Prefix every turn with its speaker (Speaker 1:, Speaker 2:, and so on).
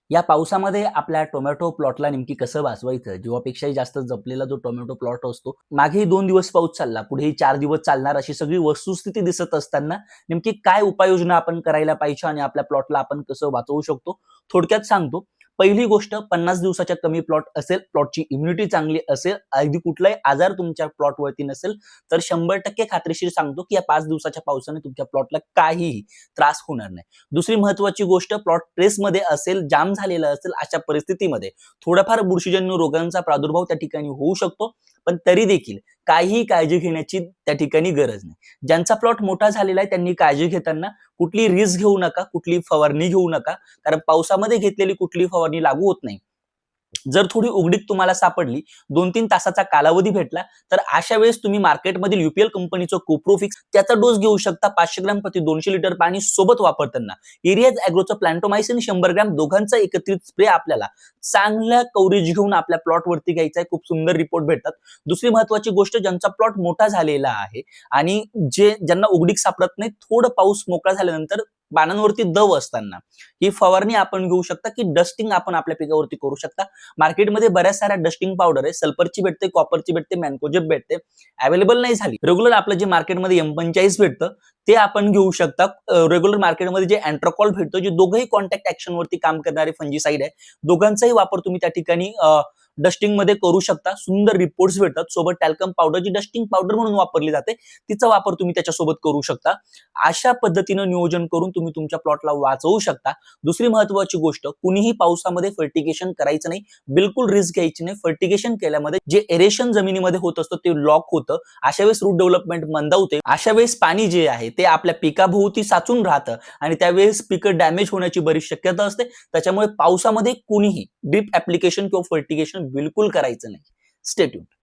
Speaker 1: या पावसामध्ये आपल्या टोमॅटो प्लॉटला नेमकी कसं वाचवायचं? जीवापेक्षाही जास्त जपलेला जो टोमॅटो प्लॉट असतो, मागेही 2 दिवस पाऊस चालला, पुढेही 4 दिवस चालणार अशी सगळी वस्तुस्थिती दिसत असताना नेमकी काय उपाययोजना आपण करायला पाहिजे आणि आपल्या प्लॉटला आपण कसं वाचवू शकतो? थोडक्यात सांगतो. पहिली गोष्ट 50 दिवसाच्या कमी प्लॉट असेल, प्लॉटची इम्युनिटी चांगली असेल, अगदी कुठलाही आजार तुमच्या प्लॉटवरती नसेल, तर 100% खात्रीशीर सांगतो की या 5 दिवसाच्या पावसाने तुमच्या प्लॉटला काहीही त्रास होणार नाही. दुसरी महत्त्वाची गोष्ट प्लॉट ट्रेसमध्ये असेल, जाम झालेला असेल अशा परिस्थितीमध्ये थोडाफार बुरशीजन्य रोगांचा प्रादुर्भाव त्या ठिकाणी होऊ शकतो. पण तरी देखील काहीही काळजी घेण्याची त्या ठिकाणी गरज नाही. ज्यांचा प्लॉट मोठा झालेला आहे त्यांनी काळजी घेताना कुठली रिस्क घेऊ नका, कुठली फवारणी घेऊ नका. कारण पावसामध्ये घेतलेली कुठली फवारणी लागू होत नाही. जर थोडी उघडीक तुम्हाला सापडली, 2-3 तासाचा कालावधी भेटला, तर अशा वेळेस तुम्ही मार्केटमधील यूपीएल कंपनीचं कोप्रोफिक्स त्याचा डोस घेऊ शकता. 500 ग्रॅम प्रति 200 लिटर पाणी सोबत वापरताना. एरियाज ॲग्रोचं प्लॅन्टोमायसिन 100 ग्रॅम दोघांचा एकत्रित स्प्रे आपल्याला चांगला कव्हरेज घेऊन आपल्या प्लॉटवरती घ्यायचा आहे. खूप सुंदर रिपोर्ट भेटतात. दुसरी महत्त्वाची गोष्ट, ज्यांचा प्लॉट मोठा झालेला आहे आणि ज्यांना उघडीक सापडत नाही, थोडं पाऊस मोकळा झाल्यानंतर पानांवरती दव असताना ही फवारणी आपण घेऊ शकता, की डस्टिंग आपण आपल्या पिकावरती करू शकता. मार्केटमध्ये बऱ्याच साऱ्या डस्टिंग पावडर आहे. सल्फरची भेटते, कॉपरची भेटते, मॅन्कोजेब भेटते. अवेलेबल नाही झाली, रेग्युलर आपलं जे मार्केटमध्ये M45 भेटतं ते आपण घेऊ शकता. रेग्युलर मार्केटमध्ये जे अँट्राकॉल भेटतं, जे दोघंही कॉन्टॅक्ट ऍक्शन वरती काम करणारे फंजीसाइड आहे, दोघांचाही वापर तुम्ही त्या ठिकाणी डस्टिंग मध्ये करू शकता. सुंदर रिपोर्ट्स भेटतात. सोबत टॅल्कम पावडर जी डस्टिंग पावडर म्हणून वापरली जाते, तिचा वापर तुम्ही त्याच्यासोबत करू शकता. अशा पद्धतीनं नियोजन करून तुम्ही तुमच्या प्लॉटला वाचवू शकता. दुसरी महत्त्वाची गोष्ट, कुणीही पावसामध्ये फर्टिगेशन करायचं नाही. बिलकुल रिस्क घ्यायची नाही. फर्टिगेशन केल्यामध्ये जे एरेशन जमिनीमध्ये होत असतं ते लॉक होतं. अशा वेळेस रूट डेव्हलपमेंट मंदावते. अशा वेळेस पाणी जे आहे ते आपल्या पिकाभोवती साचून राहतं आणि त्यावेळेस पिकं डॅमेज होण्याची बरीच शक्यता असते. त्याच्यामुळे पावसामध्ये कुणीही ड्रिप ऍप्लिकेशन किंवा फर्टिगेशन बिलकुल करायचं नाही. Stay tuned.